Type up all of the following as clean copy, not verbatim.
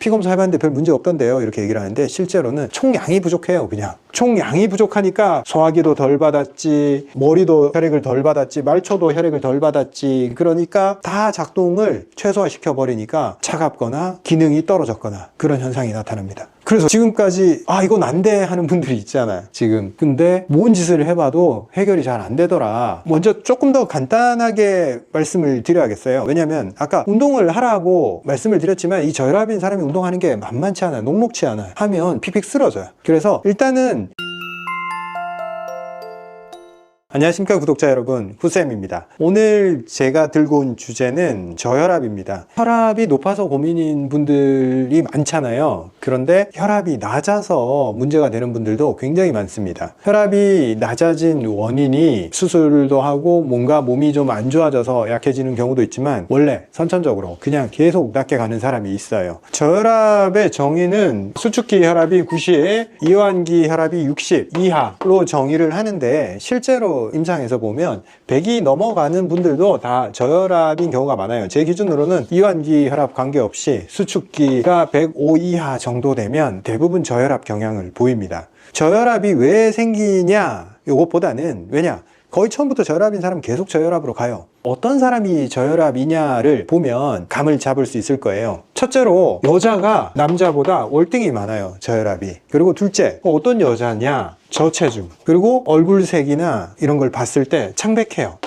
피검사 해봤는데 별 문제 없던데요, 이렇게 얘기를 하는데 실제로는 총량이 부족해요. 그냥 총량이 부족하니까 소화기도 덜 받았지, 머리도 혈액을 덜 받았지, 말초도 혈액을 덜 받았지. 그러니까 다 작동을 최소화시켜 버리니까 차갑거나 기능이 떨어졌거나 그런 현상이 나타납니다. 그래서 지금까지 이건 안 돼 하는 분들이 있잖아요, 지금. 근데 뭔 짓을 해봐도 해결이 잘 안 되더라. 먼저 조금 더 간단하게 말씀을 드려야겠어요. 왜냐면 아까 운동을 하라고 말씀을 드렸지만 이 저혈압인 사람이 운동하는 게 만만치 않아요. 녹록치 않아요. 하면 픽픽 쓰러져요. 그래서 일단은 안녕하십니까 구독자 여러분, 후쌤입니다. 오늘 제가 들고 온 주제는 저혈압입니다. 혈압이 높아서 고민인 분들이 많잖아요. 그런데 혈압이 낮아서 문제가 되는 분들도 굉장히 많습니다. 혈압이 낮아진 원인이 수술도 하고 뭔가 몸이 좀 안 좋아져서 약해지는 경우도 있지만 원래 선천적으로 그냥 계속 낮게 가는 사람이 있어요. 저혈압의 정의는 수축기 혈압이 90, 이완기 혈압이 60 이하로 정의를 하는데 실제로 임상에서 보면 100이 넘어가는 분들도 다 저혈압인 경우가 많아요. 제 기준으로는 이완기 혈압 관계없이 수축기가 105 이하 정도 되면 대부분 저혈압 경향을 보입니다. 저혈압이 왜 생기냐 이것보다는 왜냐 거의 처음부터 저혈압인 사람은 계속 저혈압으로 가요. 어떤 사람이 저혈압이냐를 보면 감을 잡을 수 있을 거예요. 첫째로 여자가 남자보다 월등히 많아요, 저혈압이. 그리고 둘째, 어떤 여자냐, 저체중. 그리고 얼굴색이나 이런 걸 봤을 때 창백해요.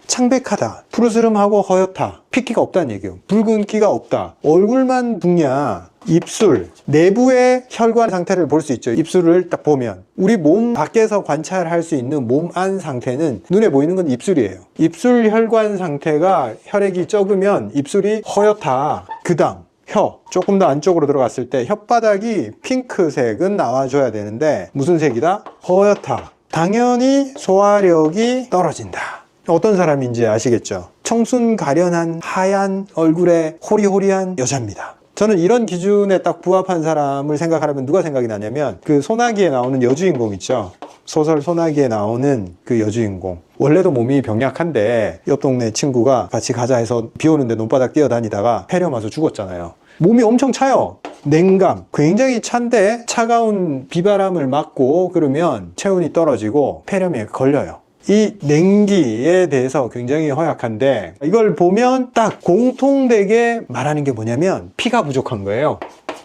창백하다, 푸르스름하고 허옇다, 핏기가 없다는 얘기예요. 붉은기가 없다, 얼굴만 붓냐, 입술, 내부의 혈관 상태를 볼 수 있죠. 입술을 딱 보면 우리 몸 밖에서 관찰할 수 있는 몸 안 상태는 눈에 보이는 건 입술이에요. 입술 혈관 상태가 혈액이 적으면 입술이 허옇다. 그 다음 혀, 조금 더 안쪽으로 들어갔을 때 혓바닥이 핑크색은 나와줘야 되는데 무슨 색이다? 허옇다. 당연히 소화력이 떨어진다. 어떤 사람인지 아시겠죠? 청순 가련한 하얀 얼굴에 호리호리한 여자입니다. 저는 이런 기준에 딱 부합한 사람을 생각하려면 누가 생각이 나냐면 그 소나기에 나오는 여주인공 있죠? 소설 소나기에 나오는 그 여주인공. 원래도 몸이 병약한데 옆 동네 친구가 같이 가자 해서 비 오는데 논바닥 뛰어다니다가 폐렴 와서 죽었잖아요. 몸이 엄청 차요. 냉감, 굉장히 찬데 차가운 비바람을 맞고 그러면 체온이 떨어지고 폐렴에 걸려요. 이 냉기에 대해서 굉장히 허약한데 이걸 보면 딱 공통되게 말하는 게 뭐냐면 피가 부족한 거예요.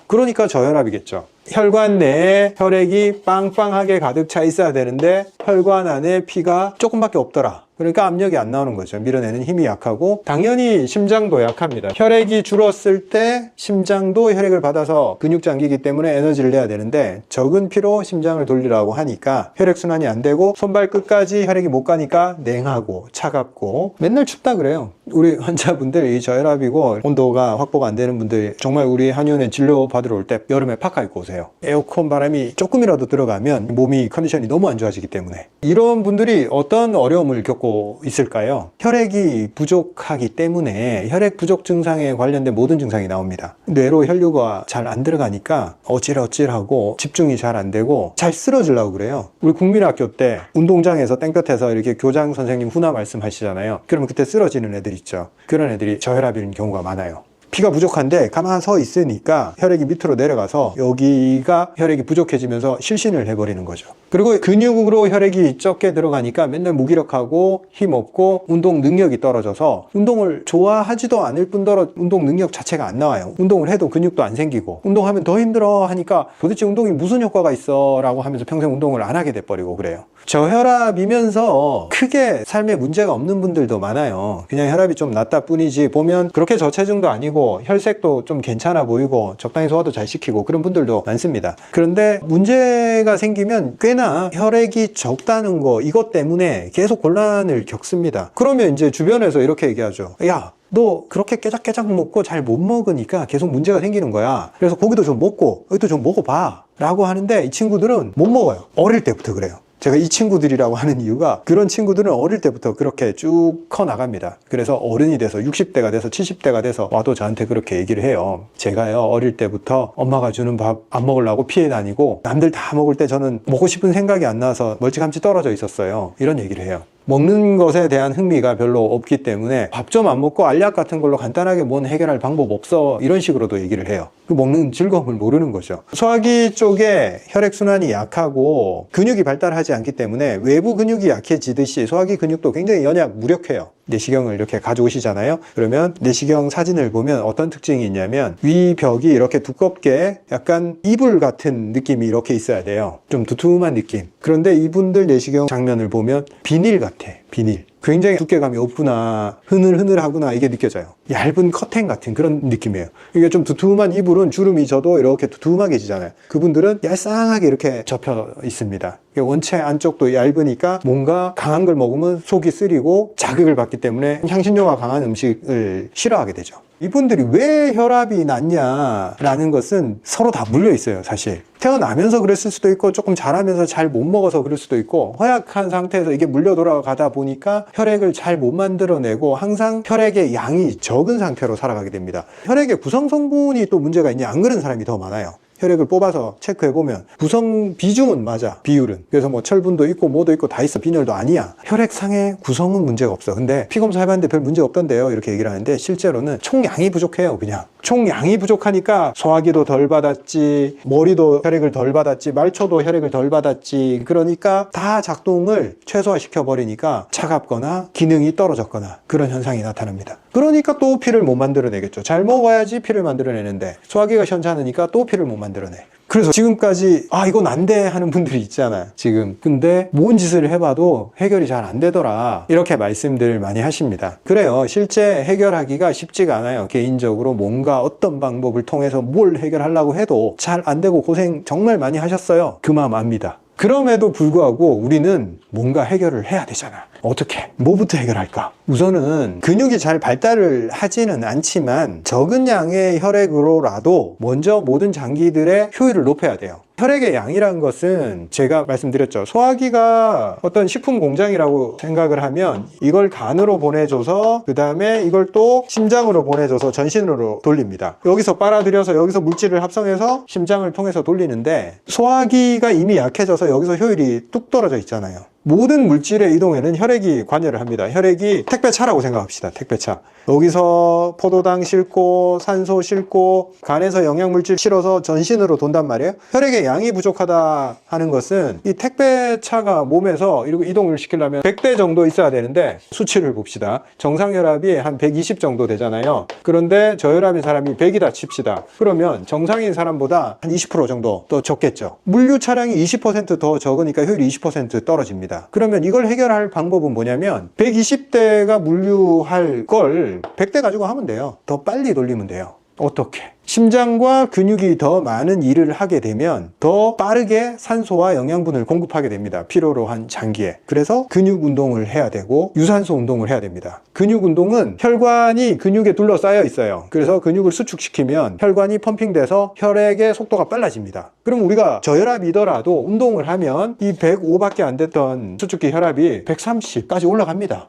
그러니까 저혈압이겠죠. 혈관 내에 혈액이 빵빵하게 가득 차 있어야 되는데 혈관 안에 피가 조금밖에 없더라. 그러니까 압력이 안 나오는 거죠. 밀어내는 힘이 약하고 당연히 심장도 약합니다. 혈액이 줄었을 때 심장도 혈액을 받아서 근육장기이기 때문에 에너지를 내야 되는데 적은 피로 심장을 돌리라고 하니까 혈액순환이 안 되고 손발 끝까지 혈액이 못 가니까 냉하고 차갑고 맨날 춥다 그래요. 우리 환자분들 이 저혈압이고 온도가 확보가 안 되는 분들 정말 우리 한의원에 진료 받으러 올 때 여름에 파카 입고 오세요. 에어컨 바람이 조금이라도 들어가면 몸이 컨디션이 너무 안 좋아지기 때문에 이런 분들이 어떤 어려움을 겪고 있을까요? 혈액이 부족하기 때문에 혈액 부족 증상에 관련된 모든 증상이 나옵니다. 뇌로 혈류가 잘 안 들어가니까 어질어질하고 집중이 잘 안 되고 잘 쓰러지려고 그래요. 우리 국민학교 때 운동장에서 땡볕에서 이렇게 교장 선생님 훈화 말씀하시잖아요. 그러면 그때 쓰러지는 애들 있죠. 그런 애들이 저혈압인 경우가 많아요. 피가 부족한데 가만 서 있으니까 혈액이 밑으로 내려가서 여기가 혈액이 부족해지면서 실신을 해버리는 거죠. 그리고 근육으로 혈액이 적게 들어가니까 맨날 무기력하고 힘없고 운동 능력이 떨어져서 운동을 좋아하지도 않을 뿐더러 운동 능력 자체가 안 나와요. 운동을 해도 근육도 안 생기고 운동하면 더 힘들어 하니까 도대체 운동이 무슨 효과가 있어 라고 하면서 평생 운동을 안 하게 돼버리고 그래요. 저혈압이면서 크게 삶에 문제가 없는 분들도 많아요. 그냥 혈압이 좀 낮다 뿐이지 보면 그렇게 저체중도 아니고 혈색도 좀 괜찮아 보이고 적당히 소화도 잘 시키고 그런 분들도 많습니다. 그런데 문제가 생기면 꽤나 혈액이 적다는 거 이것 때문에 계속 곤란을 겪습니다. 그러면 이제 주변에서 이렇게 얘기하죠. 야, 너 그렇게 깨작깨작 먹고 잘 못 먹으니까 계속 문제가 생기는 거야. 그래서 고기도 좀 먹고 여기도 좀 먹어봐 라고 하는데 이 친구들은 못 먹어요. 어릴 때부터 그래요. 제가 이 친구들이라고 하는 이유가 그런 친구들은 어릴 때부터 그렇게 쭉 커나갑니다. 그래서 어른이 돼서 60대가 돼서 70대가 돼서 와도 저한테 그렇게 얘기를 해요. 제가요 어릴 때부터 엄마가 주는 밥 안 먹으려고 피해 다니고 남들 다 먹을 때 저는 먹고 싶은 생각이 안 나서 멀찌감치 떨어져 있었어요. 이런 얘기를 해요. 먹는 것에 대한 흥미가 별로 없기 때문에 밥 좀 안 먹고 알약 같은 걸로 간단하게 뭔 해결할 방법 없어, 이런 식으로도 얘기를 해요. 그 먹는 즐거움을 모르는 거죠. 소화기 쪽에 혈액순환이 약하고 근육이 발달하지 않기 때문에 외부 근육이 약해지듯이 소화기 근육도 굉장히 연약, 무력해요. 내시경을 이렇게 가져오시잖아요. 그러면 내시경 사진을 보면 어떤 특징이 있냐면 위벽이 이렇게 두껍게 약간 이불 같은 느낌이 이렇게 있어야 돼요. 좀 두툼한 느낌. 그런데 이분들 내시경 장면을 보면 비닐 같아, 비닐. 굉장히 두께감이 없구나, 흐늘흐늘하구나, 이게 느껴져요. 얇은 커튼 같은 그런 느낌이에요. 이게 좀 두툼한 이불은 주름이 져도 이렇게 두툼하게 지잖아요. 그분들은 얄쌍하게 이렇게 접혀 있습니다. 원체 안쪽도 얇으니까 뭔가 강한 걸 먹으면 속이 쓰리고 자극을 받기 때문에 향신료가 강한 음식을 싫어하게 되죠. 이분들이 왜 혈압이 낮냐라는 것은 서로 다 물려 있어요, 사실. 태어나면서 그랬을 수도 있고, 조금 자라면서 잘 못 먹어서 그럴 수도 있고, 허약한 상태에서 이게 물려 돌아가다 보니까 혈액을 잘 못 만들어내고 항상 혈액의 양이 적은 상태로 살아가게 됩니다. 혈액의 구성 성분이 또 문제가 있냐, 안 그런 사람이 더 많아요. 혈액을 뽑아서 체크해보면 구성 비중은 맞아, 비율은. 그래서 뭐 철분도 있고 뭐도 있고 다 있어, 빈혈도 아니야. 혈액상의 구성은 문제가 없어. 근데 피검사 해봤는데 별 문제 없던데요, 이렇게 얘기를 하는데 실제로는 총량이 부족해요. 그냥 총량이 부족하니까 소화기도 덜 받았지, 머리도 혈액을 덜 받았지, 말초도 혈액을 덜 받았지. 그러니까 다 작동을 최소화시켜 버리니까 차갑거나 기능이 떨어졌거나 그런 현상이 나타납니다. 그러니까 또 피를 못 만들어내겠죠. 잘 먹어야지 피를 만들어내는데 소화기가 현찮으니까 또 피를 못 만들어내. 그래서 지금까지 이건 안 돼 하는 분들이 있잖아요, 지금. 근데 뭔 짓을 해봐도 해결이 잘 안 되더라, 이렇게 말씀들 많이 하십니다. 그래요, 실제 해결하기가 쉽지가 않아요. 개인적으로 뭔가 어떤 방법을 통해서 뭘 해결하려고 해도 잘 안 되고 고생 정말 많이 하셨어요. 그 마음 압니다. 그럼에도 불구하고 우리는 뭔가 해결을 해야 되잖아. 어떻게? 뭐부터 해결할까? 우선은 근육이 잘 발달을 하지는 않지만 적은 양의 혈액으로라도 먼저 모든 장기들의 효율을 높여야 돼요. 혈액의 양이라는 것은 제가 말씀드렸죠. 소화기가 어떤 식품 공장이라고 생각을 하면 이걸 간으로 보내줘서 그 다음에 이걸 또 심장으로 보내줘서 전신으로 돌립니다. 여기서 빨아들여서 여기서 물질을 합성해서 심장을 통해서 돌리는데, 소화기가 이미 약해져서 여기서 효율이 뚝 떨어져 있잖아요. 모든 물질의 이동에는 혈액이 관여를 합니다. 혈액이 택배차라고 생각합시다. 택배차. 여기서 포도당 싣고 산소 싣고 간에서 영양물질 실어서 전신으로 돈단 말이에요. 혈액의 양이 부족하다 하는 것은 이 택배차가 몸에서 이동을 시키려면 100대 정도 있어야 되는데, 수치를 봅시다. 정상 혈압이 한 120 정도 되잖아요. 그런데 저혈압인 사람이 100이다 칩시다. 그러면 정상인 사람보다 한 20% 정도 더 적겠죠. 물류 차량이 20% 더 적으니까 효율이 20% 떨어집니다. 그러면 이걸 해결할 방법은 뭐냐면 120대가 물류할 걸 100대 가지고 하면 돼요. 더 빨리 돌리면 돼요. 어떻게? 심장과 근육이 더 많은 일을 하게 되면 더 빠르게 산소와 영양분을 공급하게 됩니다. 필요로 한 장기에. 그래서 근육 운동을 해야 되고 유산소 운동을 해야 됩니다. 근육 운동은 혈관이 근육에 둘러싸여 있어요. 그래서 근육을 수축시키면 혈관이 펌핑돼서 혈액의 속도가 빨라집니다. 그럼 우리가 저혈압이더라도 운동을 하면 이 105밖에 안 됐던 수축기 혈압이 130까지 올라갑니다.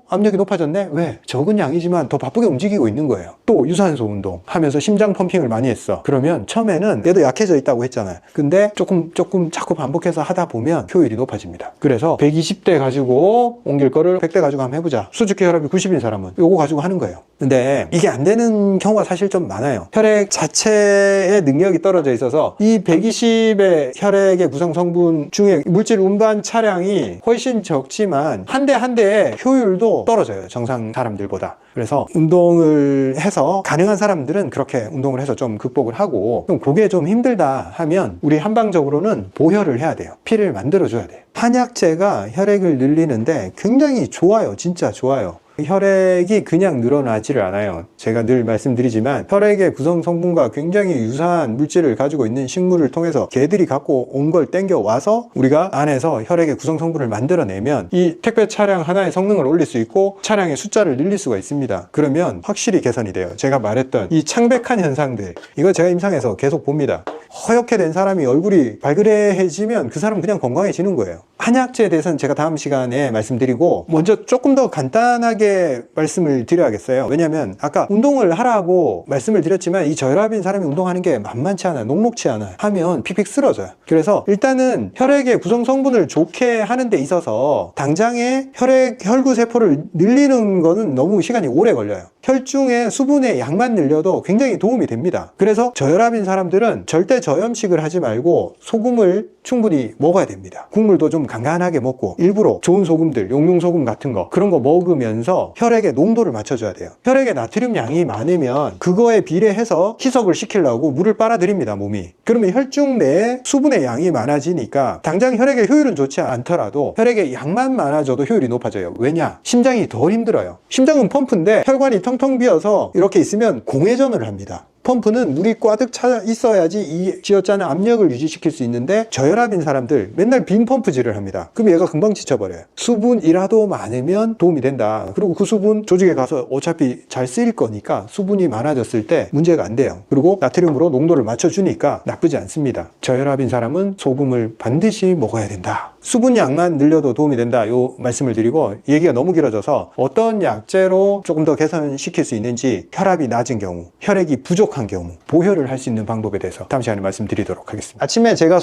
압력이 높아졌네? 왜? 적은 양이지만 더 바쁘게 움직이고 있는 거예요. 또 유산소 운동 하면서 심장 펌핑을 많이 했어. 그러면 처음에는 얘도 약해져 있다고 했잖아요. 근데 조금 자꾸 반복해서 하다 보면 효율이 높아집니다. 그래서 120대 가지고 옮길 거를 100대 가지고 한번 해보자. 수축기 혈압이 90인 사람은 요거 가지고 하는 거예요. 근데 이게 안 되는 경우가 사실 좀 많아요. 혈액 자체의 능력이 떨어져 있어서 이 120의 혈액의 구성 성분 중에 물질 운반 차량이 훨씬 적지만 한 대 한 대의 효율도 떨어져요, 정상 사람들보다. 그래서 운동을 해서 가능한 사람들은 그렇게 운동을 해서 좀 극복을 하고, 좀 그게 좀 힘들다 하면 우리 한방적으로는 보혈을 해야 돼요. 피를 만들어줘야 돼요. 한약재가 혈액을 늘리는데 굉장히 좋아요. 진짜 좋아요. 혈액이 그냥 늘어나지를 않아요. 제가 늘 말씀드리지만 혈액의 구성 성분과 굉장히 유사한 물질을 가지고 있는 식물을 통해서 걔들이 갖고 온 걸 땡겨 와서 우리가 안에서 혈액의 구성 성분을 만들어내면 이 택배 차량 하나의 성능을 올릴 수 있고 차량의 숫자를 늘릴 수가 있습니다. 그러면 확실히 개선이 돼요. 제가 말했던 이 창백한 현상들, 이거 제가 임상에서 계속 봅니다. 허옇게 된 사람이 얼굴이 발그레해지면 그 사람은 그냥 건강해지는 거예요. 한약재에 대해서는 제가 다음 시간에 말씀드리고, 먼저 조금 더 간단하게 말씀을 드려야겠어요. 왜냐면 아까 운동을 하라고 말씀을 드렸지만 이 저혈압인 사람이 운동하는 게 만만치 않아요. 녹록치 않아요. 하면 픽픽 쓰러져요. 그래서 일단은 혈액의 구성 성분을 좋게 하는 데 있어서 당장에 혈구 세포를 늘리는 거는 너무 시간이 오래 걸려요. 혈중의 수분의 양만 늘려도 굉장히 도움이 됩니다. 그래서 저혈압인 사람들은 절대 저염식을 하지 말고 소금을 충분히 먹어야 됩니다. 국물도 좀 간간하게 먹고 일부러 좋은 소금들, 용융소금 같은 거 그런 거 먹으면서 혈액의 농도를 맞춰줘야 돼요. 혈액에 나트륨 양이 많으면 그거에 비례해서 희석을 시키려고 물을 빨아들입니다, 몸이. 그러면 혈중 내에 수분의 양이 많아지니까 당장 혈액의 효율은 좋지 않더라도 혈액의 양만 많아져도 효율이 높아져요. 왜냐? 심장이 덜 힘들어요. 심장은 펌프인데 혈관이 텅텅 비어서 이렇게 있으면 공회전을 합니다. 펌프는 물이 꽉 차 있어야지 이 쥐어짜는 압력을 유지시킬 수 있는데 저혈압인 사람들 맨날 빈 펌프질을 합니다. 그럼 얘가 금방 지쳐버려요. 수분이라도 많으면 도움이 된다. 그리고 그 수분 조직에 가서 어차피 잘 쓰일 거니까 수분이 많아졌을 때 문제가 안 돼요. 그리고 나트륨으로 농도를 맞춰주니까 나쁘지 않습니다. 저혈압인 사람은 소금을 반드시 먹어야 된다. 수분 양만 늘려도 도움이 된다. 요 말씀을 드리고, 얘기가 너무 길어져서 어떤 약재로 조금 더 개선시킬 수 있는지, 혈압이 낮은 경우, 혈액이 부족한 경우 보혈을 할 수 있는 방법에 대해서 다음 시간에 말씀드리도록 하겠습니다. 아침에 제가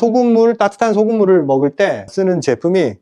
따뜻한 소금물을 먹을 때 쓰는 제품이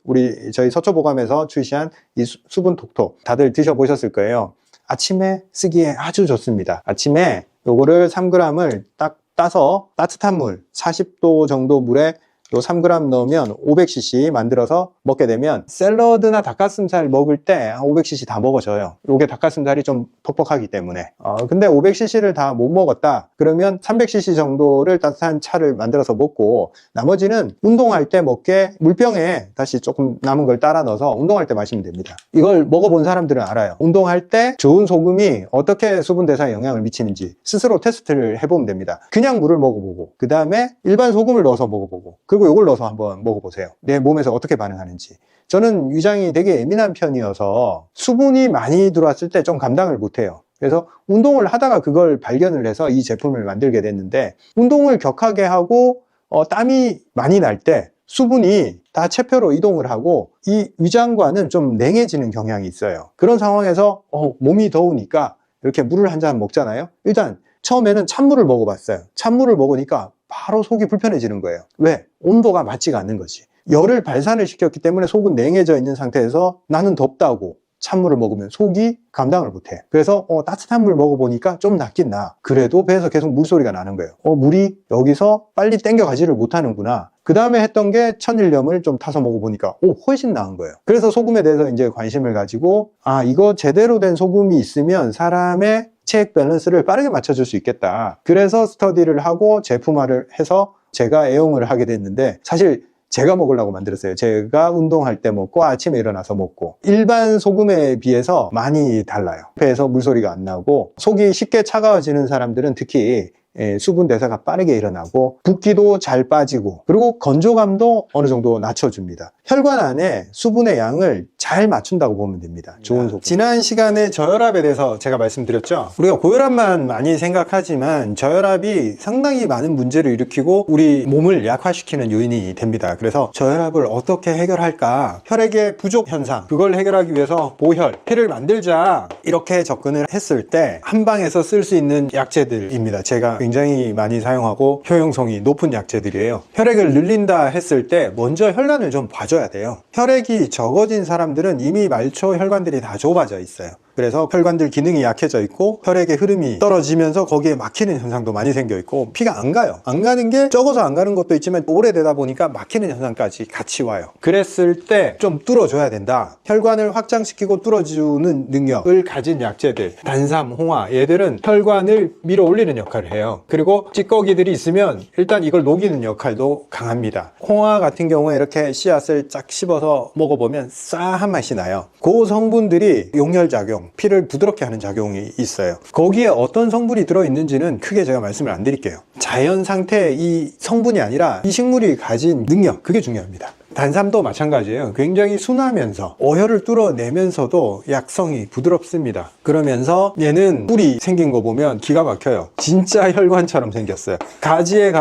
저희 서초보감에서 출시한 이 수분 톡톡, 다들 드셔보셨을 거예요. 아침에 쓰기에 아주 좋습니다. 아침에 요거를 3g을 딱 따서 따뜻한 물 40도 정도 물에 요 3g 넣으면 500cc 만들어서 먹게 되면 샐러드나 닭가슴살 먹을 때 500cc 다 먹어져요. 요게 닭가슴살이 좀 퍽퍽하기 때문에. 근데 500cc를 다 못 먹었다 그러면 300cc 정도를 따뜻한 차를 만들어서 먹고, 나머지는 운동할 때 먹게 물병에 다시 조금 남은 걸 따라 넣어서 운동할 때 마시면 됩니다. 이걸 먹어본 사람들은 알아요. 운동할 때 좋은 소금이 어떻게 수분 대사에 영향을 미치는지 스스로 테스트를 해보면 됩니다. 그냥 물을 먹어보고, 그 다음에 일반 소금을 넣어서 먹어보고, 그리고 이걸 넣어서 한번 먹어보세요. 내 몸에서 어떻게 반응하는지. 저는 위장이 되게 예민한 편이어서 수분이 많이 들어왔을 때 좀 감당을 못해요. 그래서 운동을 하다가 그걸 발견을 해서 이 제품을 만들게 됐는데, 운동을 격하게 하고 땀이 많이 날 때 수분이 다 체표로 이동을 하고 이 위장관은 좀 냉해지는 경향이 있어요. 그런 상황에서 몸이 더우니까 이렇게 물을 한 잔 먹잖아요. 일단 처음에는 찬물을 먹어봤어요. 찬물을 먹으니까 바로 속이 불편해지는 거예요. 왜? 온도가 맞지가 않는 거지. 열을 발산을 시켰기 때문에 속은 냉해져 있는 상태에서 나는 덥다고 찬물을 먹으면 속이 감당을 못해. 그래서 따뜻한 물 먹어보니까 좀 낫긴 나. 그래도 배에서 계속 물소리가 나는 거예요. 물이 여기서 빨리 땡겨가지를 못하는구나. 그 다음에 했던 게 천일염을 좀 타서 먹어보니까 훨씬 나은 거예요. 그래서 소금에 대해서 이제 관심을 가지고, 이거 제대로 된 소금이 있으면 사람의 체액 밸런스를 빠르게 맞춰줄 수 있겠다. 그래서 스터디를 하고 제품화를 해서 제가 애용을 하게 됐는데, 사실 제가 먹으려고 만들었어요. 제가 운동할 때 먹고 아침에 일어나서 먹고, 일반 소금에 비해서 많이 달라요. 배에서 물소리가 안 나고, 속이 쉽게 차가워지는 사람들은 특히 수분 대사가 빠르게 일어나고 붓기도 잘 빠지고, 그리고 건조감도 어느 정도 낮춰줍니다. 혈관 안에 수분의 양을 잘 맞춘다고 보면 됩니다. 좋은 소금. 지난 시간에 저혈압에 대해서 제가 말씀드렸죠. 우리가 고혈압만 많이 생각하지만 저혈압이 상당히 많은 문제를 일으키고 우리 몸을 약화시키는 요인이 됩니다. 그래서 저혈압을 어떻게 해결할까? 혈액의 부족 현상, 그걸 해결하기 위해서 보혈, 피를 만들자, 이렇게 접근을 했을 때 한방에서 쓸 수 있는 약재들입니다. 제가 굉장히 많이 사용하고 효용성이 높은 약재들이에요. 혈액을 늘린다 했을 때 먼저 혈관을 좀 봐줘야 돼요. 혈액이 적어진 사람들은 이미 말초 혈관들이 다 좁아져 있어요. 그래서 혈관들 기능이 약해져 있고 혈액의 흐름이 떨어지면서 거기에 막히는 현상도 많이 생겨 있고, 피가 안 가요. 안 가는 게 적어서 안 가는 것도 있지만 오래되다 보니까 막히는 현상까지 같이 와요. 그랬을 때 좀 뚫어줘야 된다. 혈관을 확장시키고 뚫어주는 능력을 가진 약재들, 단삼, 홍화, 얘들은 혈관을 밀어 올리는 역할을 해요. 그리고 찌꺼기들이 있으면 일단 이걸 녹이는 역할도 강합니다. 홍화 같은 경우에 이렇게 씨앗을 쫙 씹어서 먹어보면 싸한 맛이 나요. 그 성분들이 용혈작용, 피를 부드럽게 하는 작용이 있어요. 거기에 어떤 성분이 들어있는지는 크게 제가 말씀을 안 드릴게요. 자연 상태의 이 성분이 아니라 이 식물이 가진 능력, 그게 중요합니다. 단삼도 마찬가지예요. 굉장히 순하면서 어혈을 뚫어내면서도 약성이 부드럽습니다. 그러면서 얘는 뿔이 생긴 거 보면 기가 막혀요. 진짜 혈관처럼 생겼어요. 가지에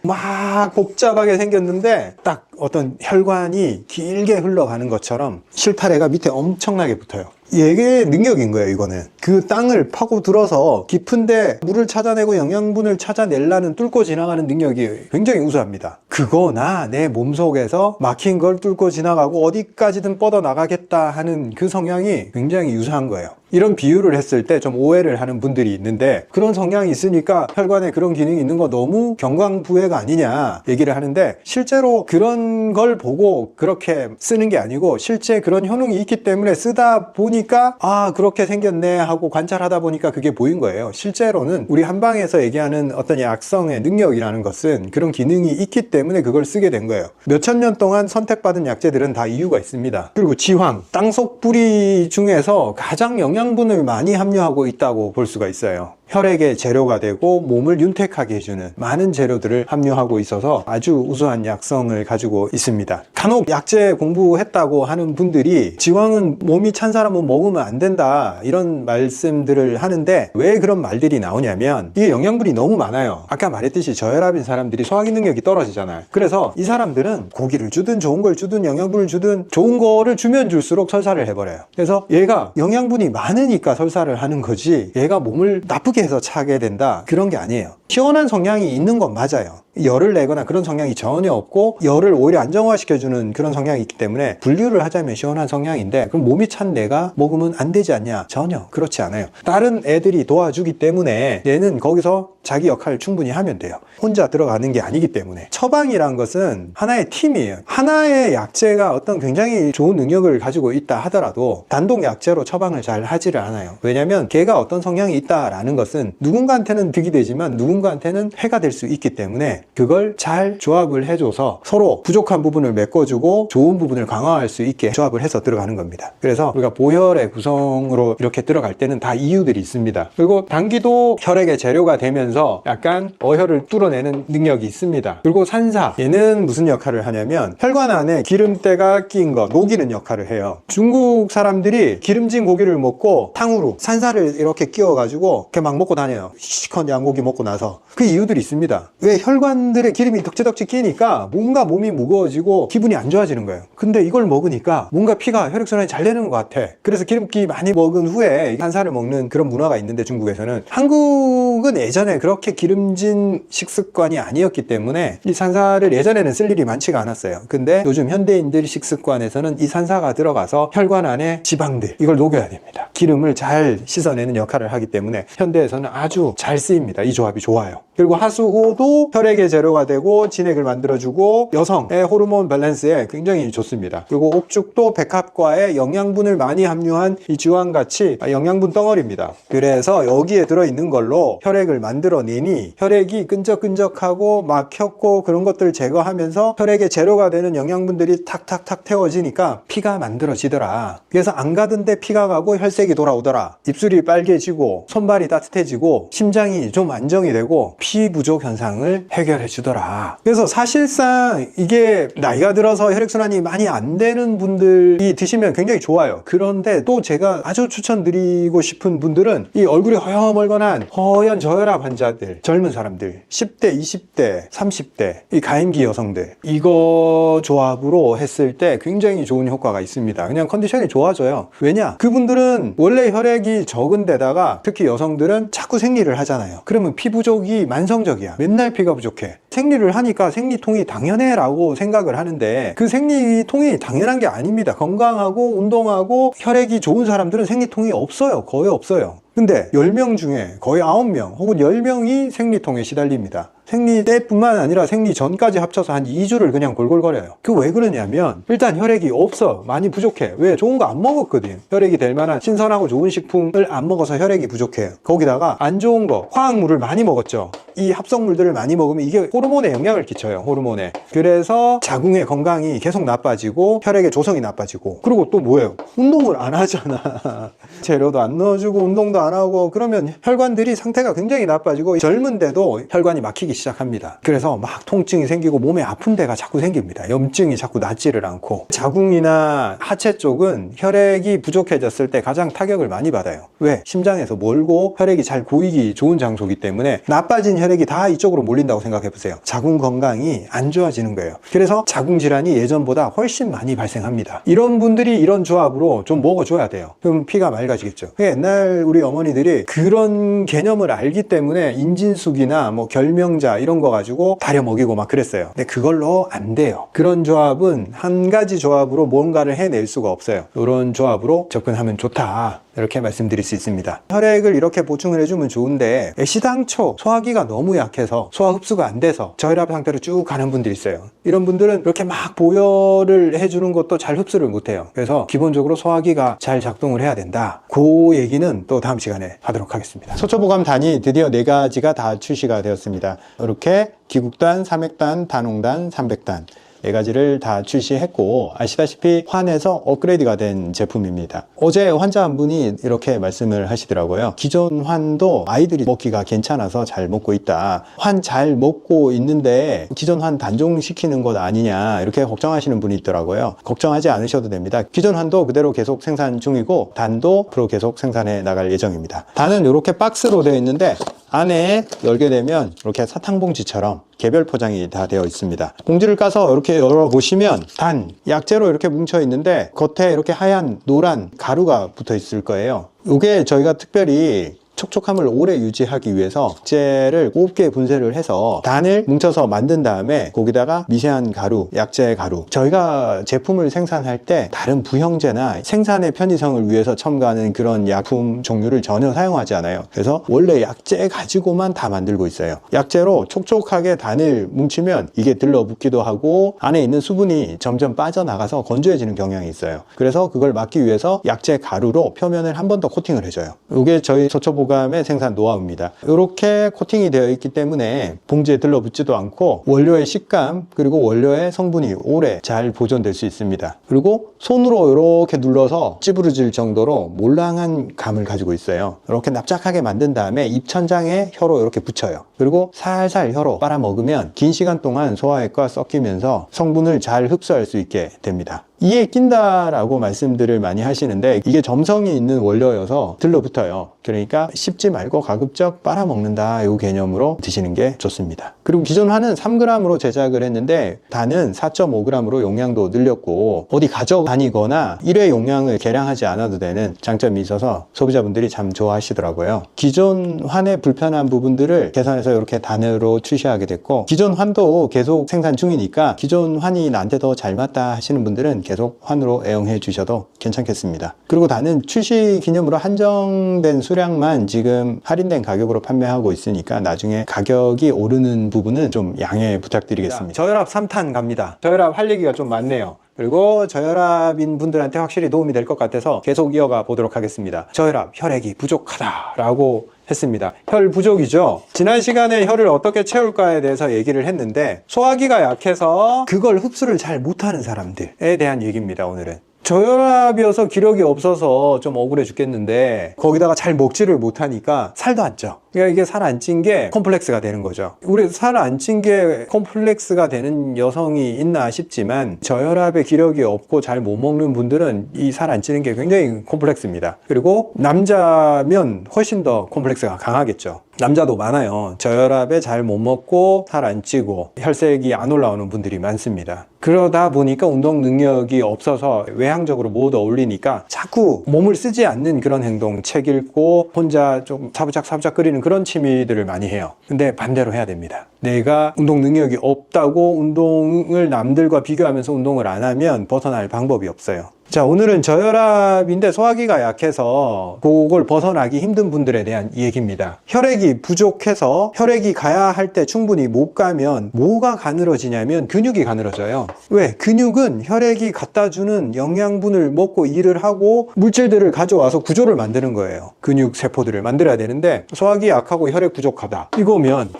막 복잡하게 생겼는데 딱 어떤 혈관이 길게 흘러가는 것처럼 실타래가 밑에 엄청나게 붙어요. 이게 능력인 거예요. 이거는 그 땅을 파고 들어서 깊은데 물을 찾아내고 영양분을 찾아내려는 뚫고 지나가는 능력이 굉장히 우수합니다. 그거나 내 몸속에서 막힌 걸 뚫고 지나가고 어디까지든 뻗어나가겠다 하는 그 성향이 굉장히 유사한 거예요. 이런 비유를 했을 때 좀 오해를 하는 분들이 있는데, 그런 성향이 있으니까 혈관에 그런 기능이 있는 거 너무 경광부회가 아니냐 얘기를 하는데, 실제로 그런 걸 보고 그렇게 쓰는 게 아니고 실제 그런 효능이 있기 때문에 쓰다 보니까 아 그렇게 생겼네 하고 관찰하다 보니까 그게 보인 거예요. 실제로는 우리 한방에서 얘기하는 어떤 약성의 능력이라는 것은 그런 기능이 있기 때문에 그걸 쓰게 된 거예요. 몇천 년 동안 선택받은 약재들은 다 이유가 있습니다. 그리고 지황, 땅속 뿌리 중에서 가장 영양분을 많이 함유하고 있다고 볼 수가 있어요. 혈액의 재료가 되고 몸을 윤택하게 해주는 많은 재료들을 함유하고 있어서 아주 우수한 약성을 가지고 있습니다. 간혹 약재 공부했다고 하는 분들이 지황은 몸이 찬 사람은 먹으면 안 된다 이런 말씀들을 하는데, 왜 그런 말들이 나오냐면 이게 영양분이 너무 많아요. 아까 말했듯이 저혈압인 사람들이 소화기 능력이 떨어지잖아요. 그래서 이 사람들은 고기를 주든 좋은 걸 주든 영양분을 주든 좋은 거를 주면 줄수록 설사를 해버려요. 그래서 얘가 영양분이 많으니까 설사를 하는 거지 얘가 몸을 나쁘게 해서 차게 된다 그런 게 아니에요. 시원한 성향이 있는 건 맞아요. 열을 내거나 그런 성향이 전혀 없고 열을 오히려 안정화시켜주는 그런 성향이 있기 때문에 분류를 하자면 시원한 성향인데, 그럼 몸이 찬 내가 먹으면 안 되지 않냐? 전혀 그렇지 않아요. 다른 애들이 도와주기 때문에 얘는 거기서 자기 역할을 충분히 하면 돼요. 혼자 들어가는 게 아니기 때문에. 처방이란 것은 하나의 팀이에요. 하나의 약재가 어떤 굉장히 좋은 능력을 가지고 있다 하더라도 단독 약재로 처방을 잘 하지를 않아요. 왜냐하면 걔가 어떤 성향이 있다라는 것은 누군가한테는 득이 되지만 누군가한테는 해가 될 수 있기 때문에 그걸 잘 조합을 해줘서 서로 부족한 부분을 메꿔주고 좋은 부분을 강화할 수 있게 조합을 해서 들어가는 겁니다. 그래서 우리가 보혈의 구성으로 이렇게 들어갈 때는 다 이유들이 있습니다. 그리고 당기도 혈액의 재료가 되면서 약간 어혈을 뚫어내는 능력이 있습니다. 그리고 산사, 얘는 무슨 역할을 하냐면 혈관 안에 기름때가 낀 거 녹이는 역할을 해요. 중국 사람들이 기름진 고기를 먹고 탕후루, 산사를 이렇게 끼워가지고 이렇게 막 먹고 다녀요. 시큰 양고기 먹고 나서. 그 이유들이 있습니다. 왜? 혈관들의 기름이 덕지덕지 끼니까 뭔가 몸이 무거워지고 기분이 안 좋아지는 거예요. 근데 이걸 먹으니까 뭔가 피가 혈액순환이 잘 되는 것 같아. 그래서 기름기 많이 먹은 후에 산사를 먹는 그런 문화가 있는데, 중국에서는. 한국은 예전에 그렇게 기름진 식습관이 아니었기 때문에 이 산사를 예전에는 쓸 일이 많지가 않았어요. 근데 요즘 현대인들 식습관에서는 이 산사가 들어가서 혈관 안에 지방들, 이걸 녹여야 됩니다. 기름을 잘 씻어내는 역할을 하기 때문에 현대에서는 아주 잘 쓰입니다. 이 조합이 좋아요. 그리고 하수호도 혈액의 재료가 되고 진액을 만들어주고 여성의 호르몬 밸런스에 굉장히 좋습니다. 그리고 옥죽도 백합과의 영양분을 많이 함유한 이 지황같이 영양분 덩어리입니다. 그래서 여기에 들어있는 걸로 혈액을 만들어내니 혈액이 끈적끈적하고 막혔고 그런 것들을 제거하면서 혈액의 재료가 되는 영양분들이 탁탁탁 태워지니까 피가 만들어지더라. 그래서 안 가던데 피가 가고 혈색이 돌아오더라. 입술이 빨개지고 손발이 따뜻해지고 심장이 좀 안정이 되고 피 부족 현상을 해결해 주더라. 그래서 사실상 이게 나이가 들어서 혈액순환이 많이 안 되는 분들이 드시면 굉장히 좋아요. 그런데 또 제가 아주 추천드리고 싶은 분들은 이 얼굴이 허여멀건한 허연 저혈압 환자들, 젊은 사람들, 10대, 20대, 30대, 이 가임기 여성들, 이거 조합으로 했을 때 굉장히 좋은 효과가 있습니다. 그냥 컨디션이 좋아져요. 왜냐? 그분들은 원래 혈액이 적은 데다가 특히 여성들은 자꾸 생리를 하잖아요. 그러면 피 부족이 만성적이야. 맨날 피가 부족해. 생리를 하니까 생리통이 당연해 라고 생각을 하는데, 그 생리통이 당연한 게 아닙니다. 건강하고 운동하고 혈액이 좋은 사람들은 생리통이 없어요. 거의 없어요. 근데 10명 중에 거의 9명 혹은 10명이 생리통에 시달립니다. 생리 때뿐만 아니라 생리 전까지 합쳐서 한 2주를 그냥 골골거려요. 그 왜 그러냐면 일단 혈액이 없어. 많이 부족해. 왜? 좋은 거 안 먹었거든. 혈액이 될 만한 신선하고 좋은 식품을 안 먹어서 혈액이 부족해요. 거기다가 안 좋은 거, 화학물을 많이 먹었죠. 이 합성물들을 많이 먹으면 이게 호르몬에 영향을 끼쳐요. 호르몬에. 그래서 자궁의 건강이 계속 나빠지고 혈액의 조성이 나빠지고, 그리고 또 뭐예요? 운동을 안 하잖아. 재료도 안 넣어주고 운동도 안 하고 그러면 혈관들이 상태가 굉장히 나빠지고 젊은데도 혈관이 막히기 시작합니다. 그래서 막 통증이 생기고 몸에 아픈 데가 자꾸 생깁니다. 염증이 자꾸 낫지를 않고. 자궁이나 하체 쪽은 혈액이 부족해졌을 때 가장 타격을 많이 받아요. 왜? 심장에서 멀고 혈액이 잘 고이기 좋은 장소이기 때문에 나빠진 혈액이 다 이쪽으로 몰린다고 생각해 보세요. 자궁 건강이 안 좋아지는 거예요. 그래서 자궁 질환이 예전보다 훨씬 많이 발생합니다. 이런 분들이 이런 조합으로 좀 먹어줘야 돼요. 그럼 피가 맑아지겠죠. 옛날 우리 어머니들이 그런 개념을 알기 때문에 인진숙이나 뭐 결명자 이런 거 가지고 다려 먹이고 막 그랬어요. 근데 그걸로 안 돼요. 그런 조합은 한 가지 조합으로 뭔가를 해낼 수가 없어요. 이런 조합으로 접근하면 좋다, 이렇게 말씀드릴 수 있습니다. 혈액을 이렇게 보충을 해주면 좋은데 시당초 소화기가 너무 약해서 소화 흡수가 안 돼서 저혈압 상태로 쭉 가는 분들이 있어요. 이런 분들은 이렇게 막 보혈을 해주는 것도 잘 흡수를 못해요. 그래서 기본적으로 소화기가 잘 작동을 해야 된다. 그 얘기는 또 다음 시간에 하도록 하겠습니다. 소초보감 단이 드디어 4가지가 다 출시가 되었습니다. 이렇게 기국단, 삼액단, 단홍단, 삼백단 4가지를 다 출시했고, 아시다시피 환에서 업그레이드가 된 제품입니다. 어제 환자 한 분이 이렇게 말씀을 하시더라고요. 기존 환도 아이들이 먹기가 괜찮아서 잘 먹고 있다. 환 잘 먹고 있는데 기존 환 단종시키는 것 아니냐, 이렇게 걱정하시는 분이 있더라고요. 걱정하지 않으셔도 됩니다. 기존 환도 그대로 계속 생산 중이고 단도 앞으로 계속 생산해 나갈 예정입니다. 단은 이렇게 박스로 되어 있는데 안에 열게 되면 이렇게 사탕봉지처럼 개별 포장이 다 되어 있습니다. 봉지를 까서 이렇게 열어보시면 단, 약재로 이렇게 뭉쳐 있는데 겉에 이렇게 하얀 노란 가루가 붙어 있을 거예요. 이게 저희가 특별히 촉촉함을 오래 유지하기 위해서 약재를 곱게 분쇄를 해서 단을 뭉쳐서 만든 다음에 거기다가 미세한 가루, 약재 가루, 저희가 제품을 생산할 때 다른 부형제나 생산의 편의성을 위해서 첨가하는 그런 약품 종류를 전혀 사용하지 않아요. 그래서 원래 약재 가지고만 다 만들고 있어요. 약재로 촉촉하게 단을 뭉치면 이게 들러붙기도 하고 안에 있는 수분이 점점 빠져나가서 건조해지는 경향이 있어요. 그래서 그걸 막기 위해서 약재 가루로 표면을 한 번 더 코팅을 해줘요. 이게 저희 소초보감의 생산 노하우입니다. 이렇게 코팅이 되어 있기 때문에 봉지에 들러붙지도 않고 원료의 식감 그리고 원료의 성분이 오래 잘 보존될 수 있습니다. 그리고 손으로 이렇게 눌러서 찌부러질 정도로 몰랑한 감을 가지고 있어요. 이렇게 납작하게 만든 다음에 입천장에 혀로 이렇게 붙여요. 그리고 살살 혀로 빨아먹으면 긴 시간 동안 소화액과 섞이면서 성분을 잘 흡수할 수 있게 됩니다. 이에 낀다라고 말씀들을 많이 하시는데 이게 점성이 있는 원료여서 들러붙어요. 그러니까 씹지 말고 가급적 빨아먹는다, 이 개념으로 드시는 게 좋습니다. 그리고 기존 환은 3g으로 제작을 했는데 단은 4.5g으로 용량도 늘렸고 어디 가져다니거나 1회 용량을 계량하지 않아도 되는 장점이 있어서 소비자분들이 참 좋아하시더라고요. 기존 환의 불편한 부분들을 개선해서 이렇게 단으로 출시하게 됐고, 기존 환도 계속 생산 중이니까 기존 환이 나한테 더 잘 맞다 하시는 분들은 계속 환으로 애용해 주셔도 괜찮겠습니다. 그리고 단은 출시 기념으로 한정된 수량만 지금 할인된 가격으로 판매하고 있으니까 나중에 가격이 오르는 부분은 좀 양해 부탁드리겠습니다. 저혈압 3탄 갑니다. 저혈압 할 얘기가 좀 많네요. 그리고 저혈압인 분들한테 확실히 도움이 될 것 같아서 계속 이어가 보도록 하겠습니다. 저혈압, 혈액이 부족하다라고 했습니다. 혈 부족이죠. 지난 시간에 혈을 어떻게 채울까에 대해서 얘기를 했는데 소화기가 약해서 그걸 흡수를 잘 못하는 사람들에 대한 얘기입니다. 오늘은 저혈압이어서 기력이 없어서 좀 억울해 죽겠는데 거기다가 잘 먹지를 못하니까 살도 안 쪄. 그러니까 이게 살 안 찐 게 콤플렉스가 되는 거죠. 우리 살 안 찐 게 콤플렉스가 되는 여성이 있나 싶지만 저혈압에 기력이 없고 잘 못 먹는 분들은 이 살 안 찌는 게 굉장히 콤플렉스입니다. 그리고 남자면 훨씬 더 콤플렉스가 강하겠죠. 남자도 많아요. 저혈압에 잘 못 먹고 살 안 찌고 혈색이 안 올라오는 분들이 많습니다. 그러다 보니까 운동 능력이 없어서 외향적으로 못 어울리니까 자꾸 몸을 쓰지 않는 그런 행동, 책 읽고 혼자 좀 사부작거리는 그런 취미들을 많이 해요. 근데 반대로 해야 됩니다. 내가 운동 능력이 없다고 운동을 남들과 비교하면서 운동을 안 하면 벗어날 방법이 없어요. 자, 오늘은 저혈압인데 소화기가 약해서 그걸 벗어나기 힘든 분들에 대한 얘기입니다. 혈액이 부족해서 혈액이 가야 할 때 충분히 못 가면 뭐가 가늘어지냐면 근육이 가늘어져요. 왜? 근육은 혈액이 갖다 주는 영양분을 먹고 일을 하고 물질들을 가져와서 구조를 만드는 거예요. 근육 세포들을 만들어야 되는데 소화기 약하고 혈액 부족하다 이거면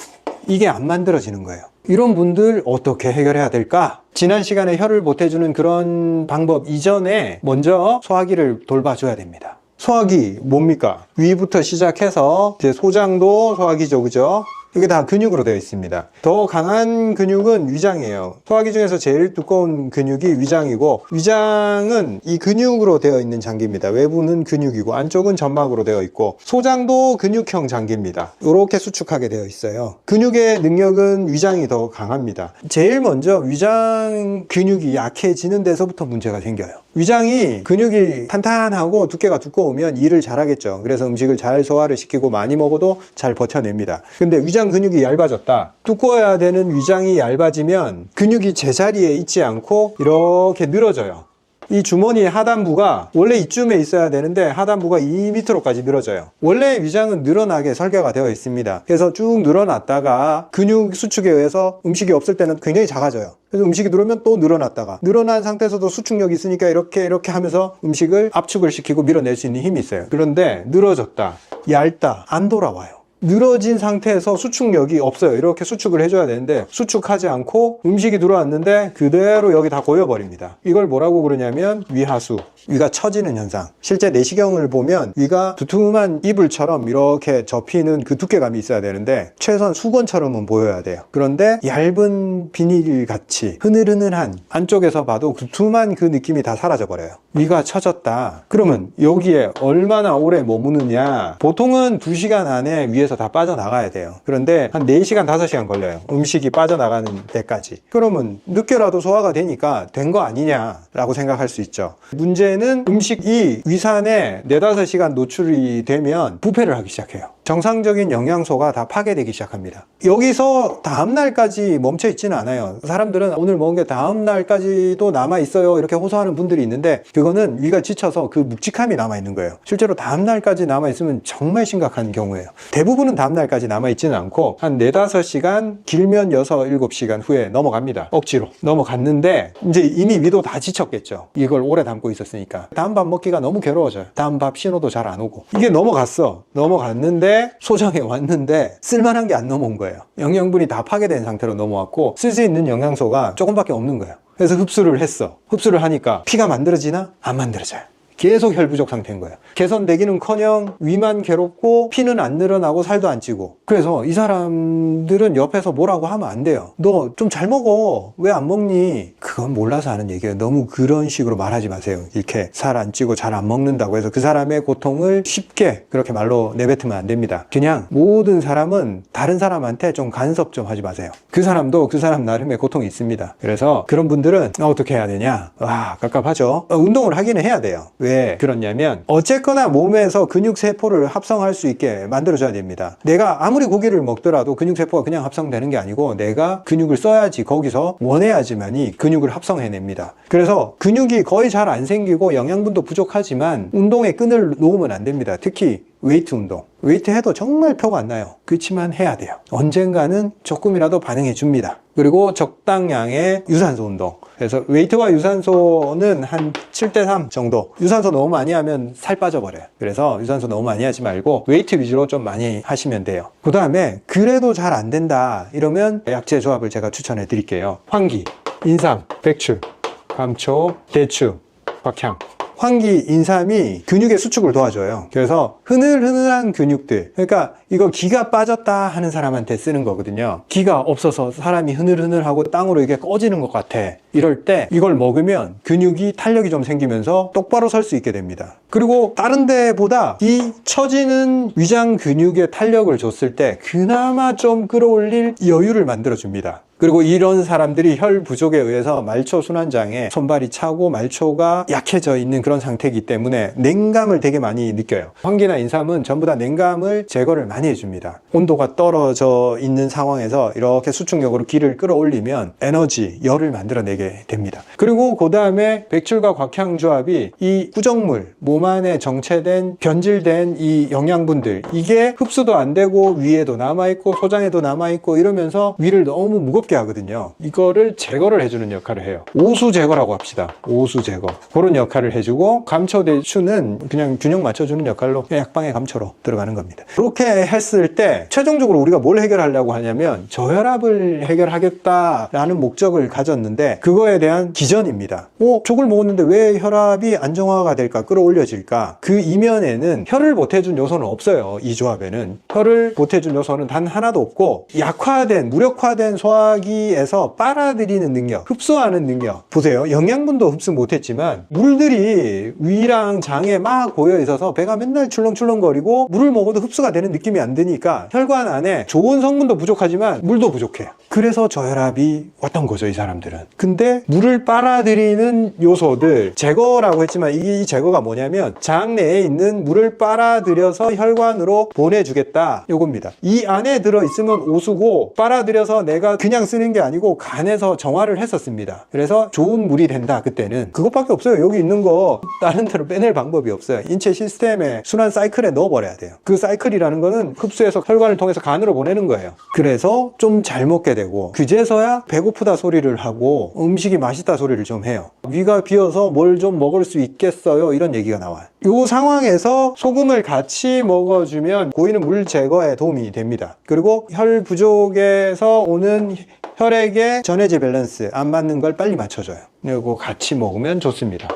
이게 안 만들어지는 거예요. 이런 분들 어떻게 해결해야 될까? 지난 시간에 혈을 보태주는 그런 방법 이전에 먼저 소화기를 돌봐줘야 됩니다. 소화기 뭡니까? 위부터 시작해서 이제 소장도 소화기죠, 그죠? 이게 다 근육으로 되어 있습니다. 더 강한 근육은 위장이에요. 소화기 중에서 제일 두꺼운 근육이 위장이고, 위장은 이 근육으로 되어 있는 장기입니다. 외부는 근육이고 안쪽은 점막으로 되어 있고, 소장도 근육형 장기입니다. 이렇게 수축하게 되어 있어요. 근육의 능력은 위장이 더 강합니다. 제일 먼저 위장 근육이 약해지는 데서부터 문제가 생겨요. 위장이 근육이 탄탄하고 두께가 두꺼우면 일을 잘하겠죠. 그래서 음식을 잘 소화를 시키고 많이 먹어도 잘 버텨냅니다. 근데 위장 근육이 얇아졌다. 두꺼워야 되는 위장이 얇아지면 근육이 제자리에 있지 않고 이렇게 늘어져요. 이 주머니의 하단부가 원래 이쯤에 있어야 되는데 하단부가 2m까지 늘어져요. 원래 위장은 늘어나게 설계가 되어 있습니다. 그래서 쭉 늘어났다가 근육 수축에 의해서 음식이 없을 때는 굉장히 작아져요. 그래서 음식이 늘으면 또 늘어났다가, 늘어난 상태에서도 수축력이 있으니까 이렇게 하면서 음식을 압축을 시키고 밀어낼 수 있는 힘이 있어요. 그런데 늘어졌다, 얇다, 안 돌아와요. 늘어진 상태에서 수축력이 없어요. 이렇게 수축을 해줘야 되는데 수축하지 않고 음식이 들어왔는데 그대로 여기 다 고여버립니다. 이걸 뭐라고 그러냐면 위하수, 위가 처지는 현상. 실제 내시경을 보면 위가 두툼한 이불처럼 이렇게 접히는 그 두께감이 있어야 되는데 최소한 수건처럼은 보여야 돼요. 그런데 얇은 비닐같이 흐느흐느한, 안쪽에서 봐도 두툼한 그 느낌이 다 사라져버려요. 위가 처졌다. 그러면 여기에 얼마나 오래 머무느냐. 보통은 2시간 안에 위에서 다 빠져나가야 돼요. 그런데 한 4시간, 5시간 걸려요. 음식이 빠져나가는 데까지. 그러면 늦게라도 소화가 되니까 된 거 아니냐라고 생각할 수 있죠. 문제는 음식이 위산에 4-5시간 노출이 되면 부패를 하기 시작해요. 정상적인 영양소가 다 파괴되기 시작합니다. 여기서 다음날까지 멈춰 있지는 않아요. 사람들은 오늘 먹은 게 다음날까지도 남아있어요 이렇게 호소하는 분들이 있는데, 그거는 위가 지쳐서 그 묵직함이 남아있는 거예요. 실제로 다음날까지 남아있으면 정말 심각한 경우예요. 대부분은 다음날까지 남아있지는 않고 한 4-5시간, 길면 6-7시간 후에 넘어갑니다. 억지로 넘어갔는데 이제 이미 위도 다 지쳤겠죠. 이걸 오래 담고 있었으니까. 다음 밥 먹기가 너무 괴로워져요. 다음 밥 신호도 잘 안 오고. 이게 넘어갔는데 소장에 왔는데 쓸만한 게 안 넘어온 거예요. 영양분이 다 파괴된 상태로 넘어왔고 쓸 수 있는 영양소가 조금밖에 없는 거예요. 그래서 흡수를 했어. 흡수를 하니까 피가 만들어지나? 안 만들어져요. 계속 혈 부족 상태인 거예요. 개선되기는커녕 위만 괴롭고 피는 안 늘어나고 살도 안 찌고. 그래서 이 사람들은 옆에서 뭐라고 하면 안 돼요. 너 좀 잘 먹어. 왜 안 먹니? 그건 몰라서 하는 얘기예요. 너무 그런 식으로 말하지 마세요. 이렇게 살 안 찌고 잘 안 먹는다고 해서 그 사람의 고통을 쉽게 그렇게 말로 내뱉으면 안 됩니다. 그냥 모든 사람은 다른 사람한테 좀 간섭 좀 하지 마세요. 그 사람도 그 사람 나름의 고통이 있습니다. 그래서 그런 분들은 어떻게 해야 되냐? 와, 갑갑하죠. 운동을 하기는 해야 돼요. 왜 그렇냐면 어쨌거나 몸에서 근육세포를 합성할 수 있게 만들어줘야 됩니다. 내가 아무리 고기를 먹더라도 근육세포가 그냥 합성되는 게 아니고 내가 근육을 써야지, 거기서 원해야지만이 근육을 합성해냅니다. 그래서 근육이 거의 잘 안 생기고 영양분도 부족하지만 운동에 끈을 놓으면 안 됩니다. 특히 웨이트 운동. 웨이트 해도 정말 표가 안 나요. 그렇지만 해야 돼요. 언젠가는 조금이라도 반응해 줍니다. 그리고 적당량의 유산소 운동. 그래서 웨이트와 유산소는 한 7:3 정도. 유산소 너무 많이 하면 살 빠져버려요. 그래서 유산소 너무 많이 하지 말고 웨이트 위주로 좀 많이 하시면 돼요. 그 다음에 그래도 잘 안 된다 이러면 약재 조합을 제가 추천해 드릴게요. 황기, 인삼, 백출, 감초, 대추, 곽향. 황기, 인삼이 근육의 수축을 도와줘요. 그래서 흐늘흐늘한 근육들, 그러니까 이거 기가 빠졌다 하는 사람한테 쓰는 거거든요. 기가 없어서 사람이 흐늘흐늘하고 땅으로 이게 꺼지는 것 같아. 이럴 때 이걸 먹으면 근육이 탄력이 좀 생기면서 똑바로 설 수 있게 됩니다. 그리고 다른 데보다 이 처지는 위장 근육에 탄력을 줬을 때 그나마 좀 끌어올릴 여유를 만들어줍니다. 그리고 이런 사람들이 혈 부족에 의해서 말초 순환장에 손발이 차고 말초가 약해져 있는 그런 상태이기 때문에 냉감을 되게 많이 느껴요. 황기나 인삼은 전부 다 냉감을 제거를 많이 해줍니다. 온도가 떨어져 있는 상황에서 이렇게 수축력으로 기를 끌어올리면 에너지, 열을 만들어내게 됩니다. 그리고 그 다음에 백출과 곽향 조합이 이 구정물, 몸 안에 정체된 변질된 이 영양분들, 이게 흡수도 안 되고 위에도 남아있고 소장에도 남아있고 이러면서 위를 너무 무겁게 무겁게 하거든요. 이거를 제거를 해주는 역할을 해요. 오수 제거라고 합시다. 오수 제거. 그런 역할을 해주고, 감초대추는 그냥 균형 맞춰주는 역할로 약방의 감초로 들어가는 겁니다. 그렇게 했을 때 최종적으로 우리가 뭘 해결하려고 하냐면 저혈압을 해결하겠다라는 목적을 가졌는데, 그거에 대한 기전입니다. 족을 먹었는데 왜 혈압이 안정화가 될까? 끌어올려질까? 그 이면에는 혈을 보태준 요소는 없어요. 이 조합에는 혈을 보태준 요소는 단 하나도 없고, 약화된 무력화된 소화기에서 빨아들이는 능력, 흡수하는 능력. 보세요, 영양분도 흡수 못했지만 물들이 위랑 장에 막 고여 있어서 배가 맨날 출렁출렁거리고 물을 먹어도 흡수가 되는 느낌이 안 드니까 혈관 안에 좋은 성분도 부족하지만 물도 부족해요. 그래서 저혈압이 왔던 거죠, 이 사람들은. 근데 물을 빨아들이는 요소들 제거라고 했지만, 이 제거가 뭐냐면 장 내에 있는 물을 빨아들여서 혈관으로 보내주겠다, 요겁니다. 이 안에 들어있으면 오수고, 빨아들여서 내가 그냥 쓰는 게 아니고 간에서 정화를 했었습니다. 그래서 좋은 물이 된다. 그때는 그것밖에 없어요. 여기 있는 거 다른 데로 빼낼 방법이 없어요. 인체 시스템에 순환 사이클에 넣어버려야 돼요. 그 사이클이라는 거는 흡수해서 혈관을 통해서 간으로 보내는 거예요. 그래서 좀 잘 먹게 되고, 그제서야 배고프다 소리를 하고 음식이 맛있다 소리를 좀 해요. 위가 비어서 뭘 좀 먹을 수 있겠어요, 이런 얘기가 나와요. 이 상황에서 소금을 같이 먹어주면 고이는 물 제거에 도움이 됩니다. 그리고 혈 부족에서 오는 혈액의 전해질 밸런스, 안 맞는 걸 빨리 맞춰줘요. 그리고 같이 먹으면 좋습니다.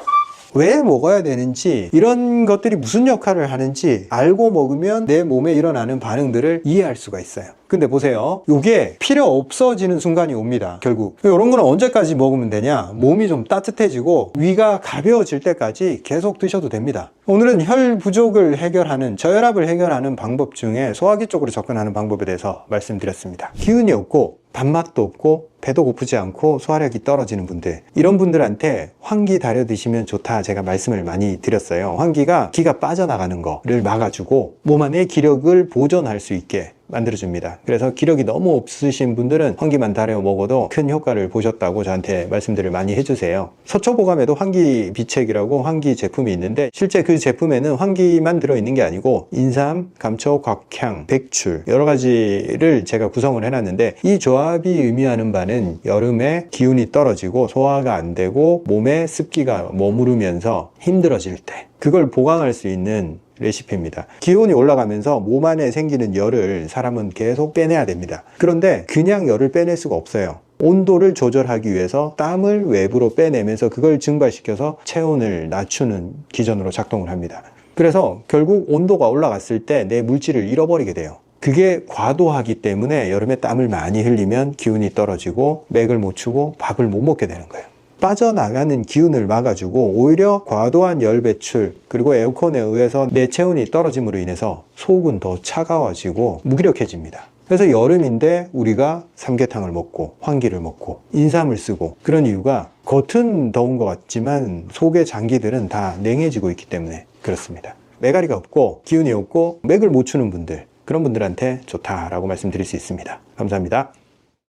왜 먹어야 되는지, 이런 것들이 무슨 역할을 하는지 알고 먹으면 내 몸에 일어나는 반응들을 이해할 수가 있어요. 근데 보세요, 이게 필요 없어지는 순간이 옵니다. 결국 이런 거는 언제까지 먹으면 되냐? 몸이 좀 따뜻해지고 위가 가벼워질 때까지 계속 드셔도 됩니다. 오늘은 혈 부족을 해결하는, 저혈압을 해결하는 방법 중에 소화기 쪽으로 접근하는 방법에 대해서 말씀드렸습니다. 기운이 없고 밥맛도 없고 배도 고프지 않고 소화력이 떨어지는 분들, 이런 분들한테 황기 달여 드시면 좋다, 제가 말씀을 많이 드렸어요. 황기가 기가 빠져나가는 거를 막아주고 몸 안에 기력을 보존할 수 있게 만들어줍니다. 그래서 기력이 너무 없으신 분들은 황기만 달여 먹어도 큰 효과를 보셨다고 저한테 말씀들을 많이 해주세요. 서초보감에도 황기 비책이라고 황기 제품이 있는데, 실제 그 제품에는 황기만 들어있는 게 아니고 인삼, 감초, 곽향, 백출 여러 가지를 제가 구성을 해놨는데, 이 조합이 의미하는 바는 여름에 기운이 떨어지고 소화가 안 되고 몸에 습기가 머무르면서 힘들어질 때 그걸 보강할 수 있는 레시피입니다. 기온이 올라가면서 몸 안에 생기는 열을 사람은 계속 빼내야 됩니다. 그런데 그냥 열을 빼낼 수가 없어요. 온도를 조절하기 위해서 땀을 외부로 빼내면서 그걸 증발시켜서 체온을 낮추는 기전으로 작동을 합니다. 그래서 결국 온도가 올라갔을 때 내 물질을 잃어버리게 돼요. 그게 과도하기 때문에 여름에 땀을 많이 흘리면 기운이 떨어지고 맥을 못 추고 밥을 못 먹게 되는 거예요. 빠져나가는 기운을 막아주고, 오히려 과도한 열 배출, 그리고 에어컨에 의해서 내 체온이 떨어짐으로 인해서 속은 더 차가워지고 무기력해집니다. 그래서 여름인데 우리가 삼계탕을 먹고 황기를 먹고 인삼을 쓰고, 그런 이유가 겉은 더운 것 같지만 속의 장기들은 다 냉해지고 있기 때문에 그렇습니다. 메가리가 없고 기운이 없고 맥을 못 추는 분들, 그런 분들한테 좋다라고 말씀드릴 수 있습니다. 감사합니다.